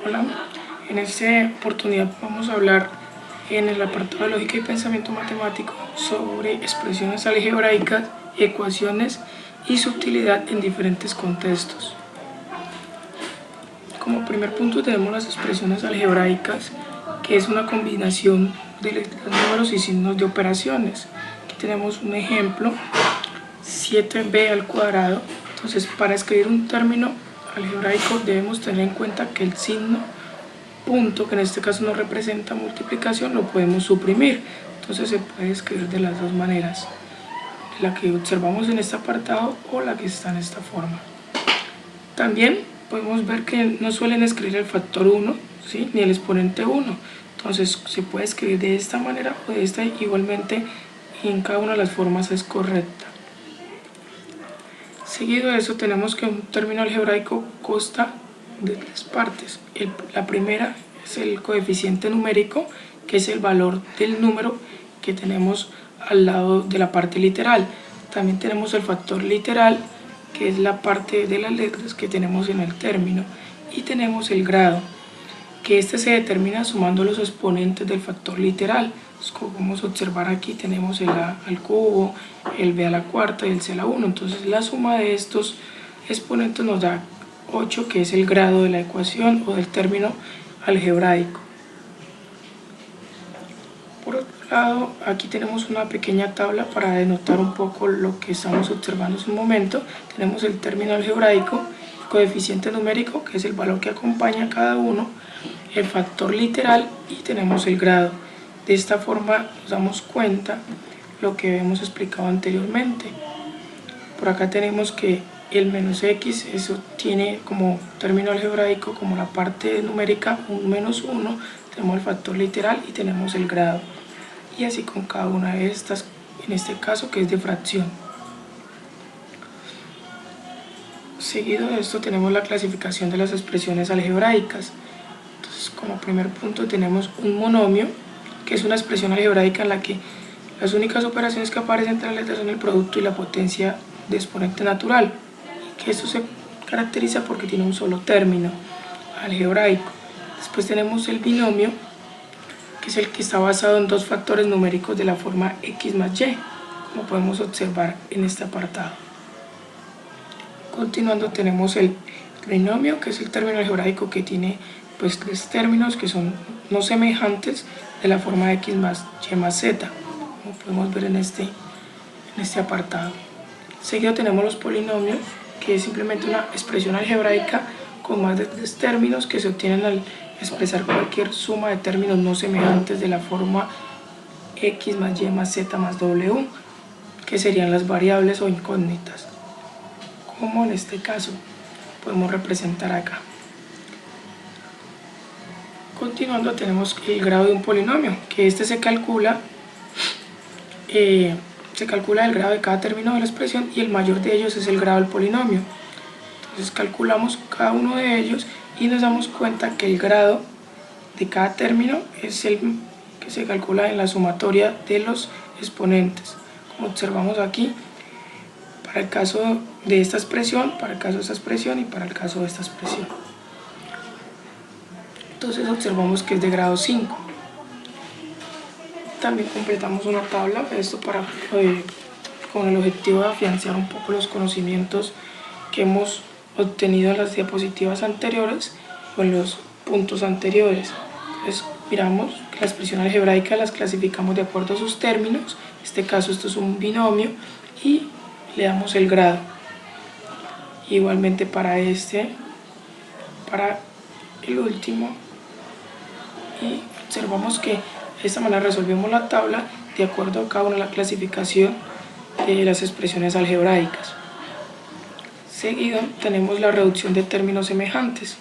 Hola, en esta oportunidad vamos a hablar en el apartado de lógica y pensamiento matemático sobre expresiones algebraicas, ecuaciones y su utilidad en diferentes contextos. Como primer punto tenemos las expresiones algebraicas, que es una combinación de los números y signos de operaciones. Aquí tenemos un ejemplo, 7b al cuadrado. Entonces, para escribir un término algebraico debemos tener en cuenta que el signo punto, que en este caso no representa multiplicación, lo podemos suprimir. Entonces se puede escribir de las dos maneras, la que observamos en este apartado o la que está en esta forma. También podemos ver que no suelen escribir el factor 1, ¿sí?, ni el exponente 1. Entonces se puede escribir de esta manera o de esta, igualmente en cada una de las formas es correcta. Seguido de eso tenemos que un término algebraico consta de tres partes. La primera es el coeficiente numérico, que es el valor del número que tenemos al lado de la parte literal. También tenemos el factor literal, que es la parte de las letras que tenemos en el término. Y tenemos el grado, que este se determina sumando los exponentes del factor literal. Como podemos observar aquí, tenemos el a al cubo, el b a la cuarta y el c a la 1. Entonces la suma de estos exponentes nos da 8, que es el grado de la ecuación o del término algebraico. Por otro lado, aquí tenemos una pequeña tabla para denotar un poco lo que estamos observando en un momento. Tenemos el término algebraico, el coeficiente numérico, que es el valor que acompaña a cada uno, el factor literal y tenemos el grado. De esta forma nos damos cuenta lo que hemos explicado anteriormente. Por acá tenemos que el menos x, eso tiene como término algebraico, como la parte numérica, un menos 1, tenemos el factor literal y tenemos el grado. Y así con cada una de estas, en este caso que es de fracción. Seguido de esto tenemos la clasificación de las expresiones algebraicas. Entonces, como primer punto tenemos un monomio, que es una expresión algebraica en la que las únicas operaciones que aparecen entre las letras son el producto y la potencia de exponente natural, y que esto se caracteriza porque tiene un solo término algebraico. Después tenemos el binomio, que es el que está basado en dos factores numéricos de la forma x más y, como podemos observar en este apartado. Continuando tenemos el trinomio, que es el término algebraico que tiene pues tres términos que son no semejantes de la forma x más y más z, como podemos ver en este apartado. Seguido tenemos los polinomios, que es simplemente una expresión algebraica con más de tres términos que se obtienen al expresar cualquier suma de términos no semejantes de la forma x más y más z más w, que serían las variables o incógnitas, como en este caso podemos representar acá. Continuando tenemos el grado de un polinomio, que este se calcula el grado de cada término de la expresión y el mayor de ellos es el grado del polinomio. Entonces calculamos cada uno de ellos y nos damos cuenta que el grado de cada término es el que se calcula en la sumatoria de los exponentes, como observamos aquí, para el caso de esta expresión, para el caso de esta expresión y para el caso de esta expresión. Entonces observamos que es de grado 5. También completamos una tabla, esto con el objetivo de afianzar un poco los conocimientos que hemos obtenido en las diapositivas anteriores o en los puntos anteriores. Entonces miramos que la expresión algebraica las clasificamos de acuerdo a sus términos, en este caso esto es un binomio, y le damos el grado. Igualmente para el último, y observamos que de esta manera resolvemos la tabla de acuerdo a cada una de la clasificación de las expresiones algebraicas. Seguido tenemos la reducción de términos semejantes.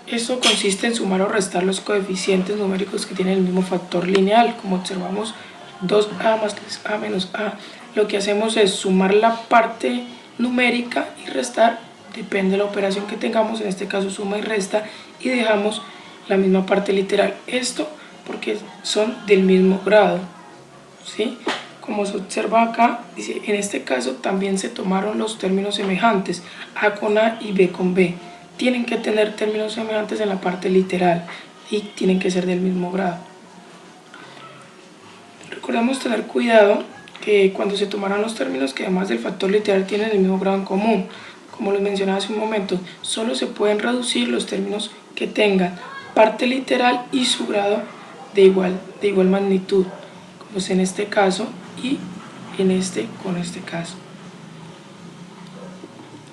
Esto consiste en sumar o restar los coeficientes numéricos que tienen el mismo factor lineal, como observamos 2a más 3a menos a. Lo que hacemos es sumar la parte numérica y restar, depende de la operación que tengamos, en este caso suma y resta, y dejamos la misma parte literal. Esto porque son del mismo grado, ¿sí? Como se observa acá, dice, en este caso también se tomaron los términos semejantes, a con a y b con b. tienen que tener términos semejantes en la parte literal y tienen que ser del mismo grado. Recordemos tener cuidado que cuando se tomarán los términos que además del factor literal tienen el mismo grado en común. Como les mencionaba hace un momento, solo se pueden reducir los términos que tengan parte literal y su grado de igual magnitud, como es en este caso y con este caso.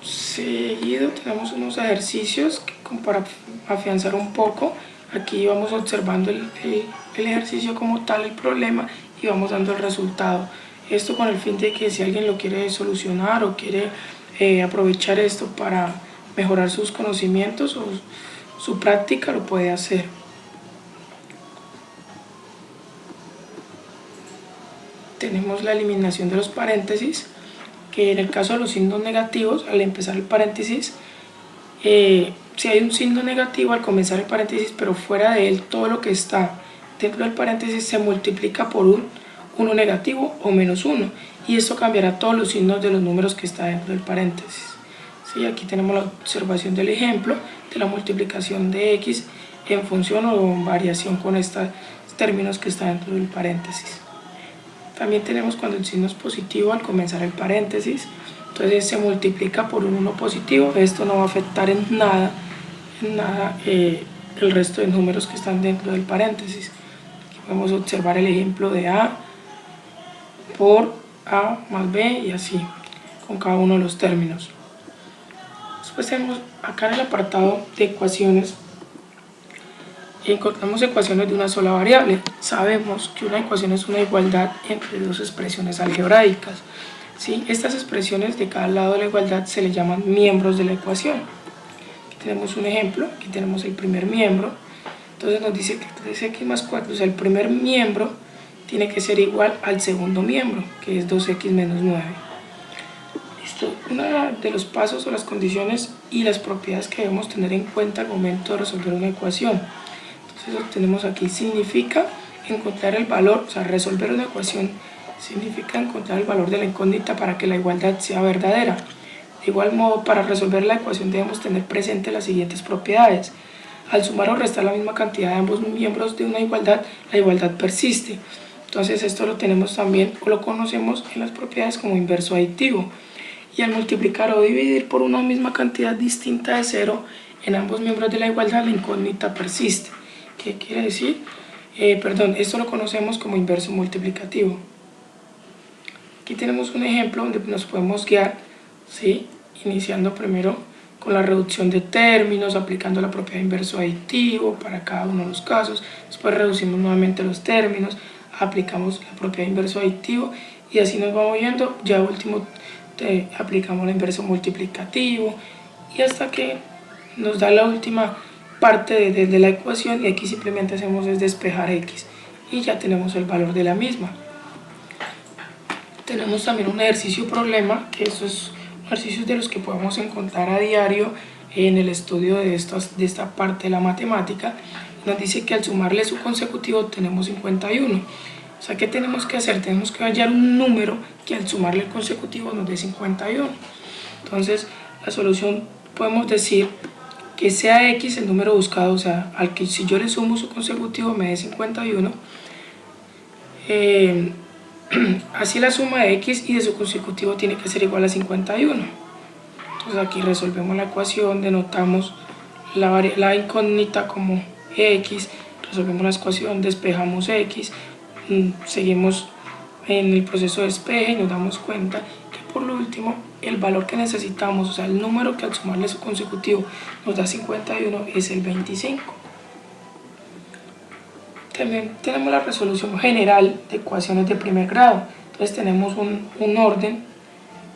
Seguido tenemos unos ejercicios para afianzar un poco. Aquí vamos observando el ejercicio como tal, el problema, y vamos dando el resultado. Esto con el fin de que si alguien lo quiere solucionar o quiere aprovechar esto para mejorar sus conocimientos o su práctica, lo puede hacer. Tenemos la eliminación de los paréntesis, que en el caso de los signos negativos, al empezar el paréntesis, si hay un signo negativo al comenzar el paréntesis, pero fuera de él todo lo que está dentro del paréntesis se multiplica por un 1 negativo o menos 1, y esto cambiará todos los signos de los números que está dentro del paréntesis. ¿Sí? Aquí tenemos la observación del ejemplo de la multiplicación de x en función o en variación con estos términos que están dentro del paréntesis. También tenemos cuando el signo es positivo al comenzar el paréntesis, entonces se multiplica por un 1 positivo. Esto no va a afectar en nada el resto de números que están dentro del paréntesis. Aquí podemos observar el ejemplo de a por a más b y así con cada uno de los términos. Después tenemos acá en el apartado de ecuaciones, encontramos ecuaciones de una sola variable. Sabemos que una ecuación es una igualdad entre dos expresiones algebraicas. ¿Sí? Estas expresiones de cada lado de la igualdad se le llaman miembros de la ecuación. Aquí tenemos un ejemplo, aquí tenemos el primer miembro. Entonces nos dice que 3x más 4, o sea, el primer miembro tiene que ser igual al segundo miembro, que es 2x menos 9. Listo. Uno de los pasos o las condiciones y las propiedades que debemos tener en cuenta al momento de resolver una ecuación. Entonces lo tenemos aquí, significa encontrar el valor, o sea, resolver una ecuación significa encontrar el valor de la incógnita para que la igualdad sea verdadera. De igual modo, para resolver la ecuación debemos tener presente las siguientes propiedades. Al sumar o restar la misma cantidad de ambos miembros de una igualdad, la igualdad persiste. Entonces esto lo tenemos también, o lo conocemos en las propiedades como inverso aditivo. Y al multiplicar o dividir por una misma cantidad distinta de 0 en ambos miembros de la igualdad, la incógnita persiste. ¿Qué quiere decir? Esto lo conocemos como inverso multiplicativo. Aquí tenemos un ejemplo donde nos podemos guiar, ¿sí? Iniciando primero con la reducción de términos, aplicando la propiedad inverso aditivo para cada uno de los casos. Después reducimos nuevamente los términos, aplicamos la propiedad inverso aditivo y así nos vamos yendo. Ya último aplicamos la inverso multiplicativo y hasta que nos da la última parte de la ecuación, y aquí simplemente hacemos es despejar x y ya tenemos el valor de la misma. Tenemos también un ejercicio problema, que esos ejercicios de los que podemos encontrar a diario en el estudio de esta parte de la matemática. Nos dice que al sumarle su consecutivo tenemos 51. O sea, ¿qué tenemos que hacer? Tenemos que hallar un número que al sumarle el consecutivo nos dé 51. Entonces, la solución podemos decir que sea x el número buscado, o sea, al que si yo le sumo su consecutivo me dé 51. Así la suma de x y de su consecutivo tiene que ser igual a 51. Entonces aquí resolvemos la ecuación, denotamos la incógnita como x, resolvemos la ecuación, despejamos x, seguimos en el proceso de despeje y nos damos cuenta que por lo último el valor que necesitamos, o sea el número que al sumarle su consecutivo nos da 51, es el 25. También tenemos la resolución general de ecuaciones de primer grado. Entonces tenemos un orden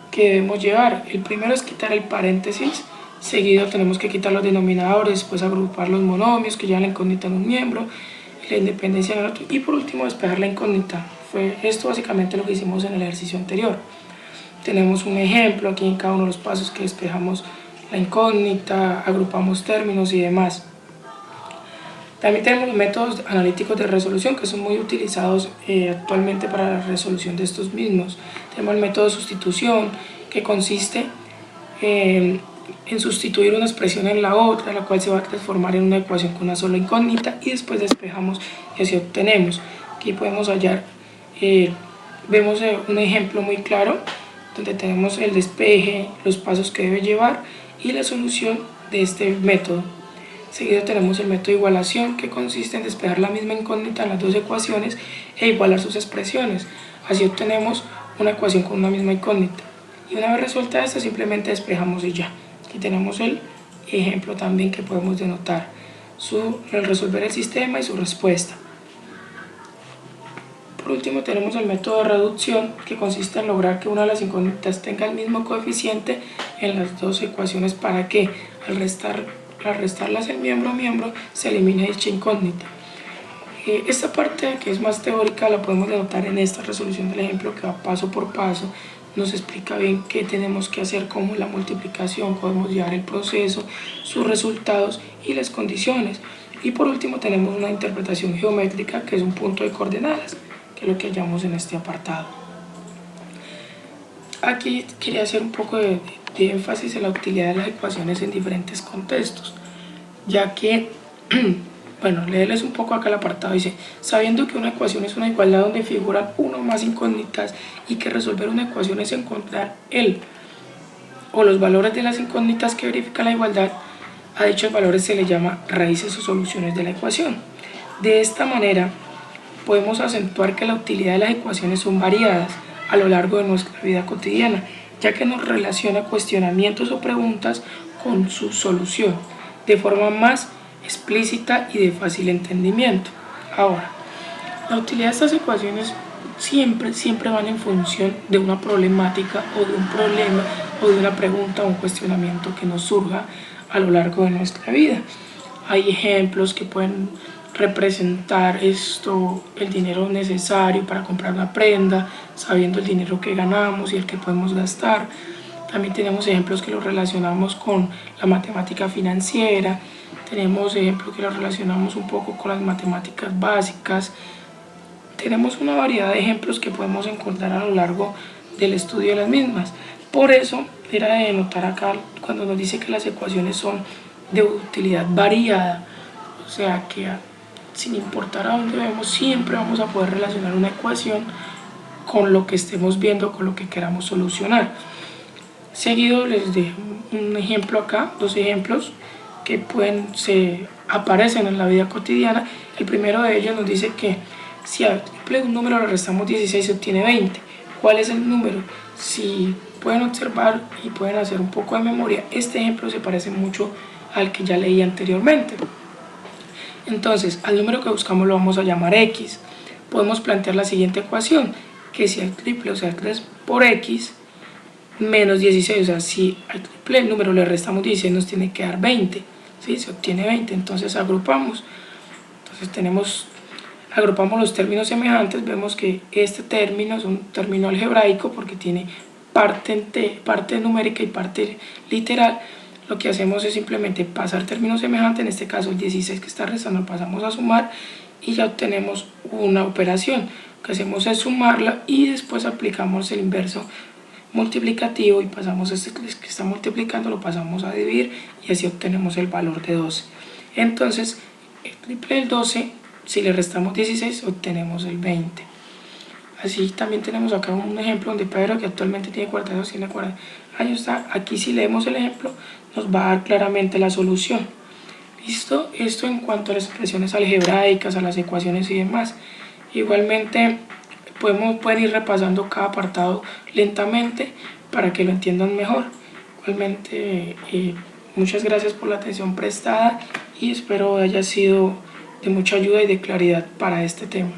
que debemos llevar. El primero es quitar el paréntesis, seguido tenemos que quitar los denominadores, después agrupar los monomios que llevan la incógnita en un miembro, la independencia en el otro, y por último despejar la incógnita. Fue esto básicamente lo que hicimos en el ejercicio anterior. Tenemos un ejemplo aquí en cada uno de los pasos que despejamos la incógnita, agrupamos términos y demás. También tenemos los métodos analíticos de resolución que son muy utilizados actualmente para la resolución de estos mismos. Tenemos el método de sustitución, que consiste en sustituir una expresión en la otra, la cual se va a transformar en una ecuación con una sola incógnita, y después despejamos y así obtenemos. Aquí podemos hallar, vemos un ejemplo muy claro donde tenemos el despeje, los pasos que debe llevar y la solución de este método. Seguido tenemos el método de igualación, que consiste en despejar la misma incógnita en las dos ecuaciones e igualar sus expresiones. Así obtenemos una ecuación con una misma incógnita. Y una vez resuelta esta, simplemente despejamos y ya. Aquí tenemos el ejemplo también que podemos denotar el resolver el sistema y su respuesta. Por último tenemos el método de reducción, que consiste en lograr que una de las incógnitas tenga el mismo coeficiente en las dos ecuaciones para que al restarlas el miembro a miembro se elimine dicha incógnita. Esta parte, que es más teórica, la podemos denotar en esta resolución del ejemplo, que va paso por paso, nos explica bien qué tenemos que hacer, como la multiplicación, podemos llevar el proceso, sus resultados y las condiciones. Y por último tenemos una interpretación geométrica, que es un punto de coordenadas, que es lo que hallamos en este apartado. Aquí quería hacer un poco de énfasis en la utilidad de las ecuaciones en diferentes contextos, ya que, bueno, leerles un poco acá el apartado. Dice: sabiendo que una ecuación es una igualdad donde figuran una o más incógnitas y que resolver una ecuación es encontrar el o los valores de las incógnitas que verifican la igualdad, a dichos valores se les llama raíces o soluciones de la ecuación. De esta manera podemos acentuar que la utilidad de las ecuaciones son variadas a lo largo de nuestra vida cotidiana, ya que nos relaciona cuestionamientos o preguntas con su solución de forma más explícita y de fácil entendimiento. Ahora, la utilidad de estas ecuaciones siempre van en función de una problemática o de un problema o de una pregunta o un cuestionamiento que nos surja a lo largo de nuestra vida. Hay ejemplos que pueden representar el dinero necesario para comprar una prenda, sabiendo el dinero que ganamos y el que podemos gastar. También tenemos ejemplos que los relacionamos con la matemática financiera, tenemos ejemplos que los relacionamos un poco con las matemáticas básicas. Tenemos una variedad de ejemplos que podemos encontrar a lo largo del estudio de las mismas. Por eso era de notar acá cuando nos dice que las ecuaciones son de utilidad variada, o sea que sin importar a dónde vemos, siempre vamos a poder relacionar una ecuación con lo que estemos viendo, con lo que queramos solucionar. Seguido les dejo un ejemplo acá, dos ejemplos que aparecen en la vida cotidiana. El primero de ellos nos dice que si a un número le restamos 16 se obtiene 20. ¿Cuál es el número? Si pueden observar y pueden hacer un poco de memoria, este ejemplo se parece mucho al que ya leí anteriormente. Entonces, al número que buscamos lo vamos a llamar x. Podemos plantear la siguiente ecuación, que si al triple, o sea 3 por x, menos 16, o sea, si al triple el número le restamos 16 nos tiene que dar 20, ¿sí? Se obtiene 20, entonces agrupamos. Entonces agrupamos los términos semejantes, vemos que este término es un término algebraico porque tiene parte numérica y parte literal. Lo que hacemos es simplemente pasar términos semejantes, en este caso el 16 que está restando lo pasamos a sumar y ya obtenemos una operación. Lo que hacemos es sumarla y después aplicamos el inverso multiplicativo y pasamos este que está multiplicando, lo pasamos a dividir y así obtenemos el valor de 12. Entonces el triple del 12, si le restamos 16 obtenemos el 20. Así también tenemos acá un ejemplo donde Pedro, que actualmente tiene 42, tiene 40 años, aquí si leemos el ejemplo nos va a dar claramente la solución. ¿Listo? Esto en cuanto a las expresiones algebraicas, a las ecuaciones y demás. Igualmente pueden ir repasando cada apartado lentamente para que lo entiendan mejor. Igualmente muchas gracias por la atención prestada y espero haya sido de mucha ayuda y de claridad para este tema.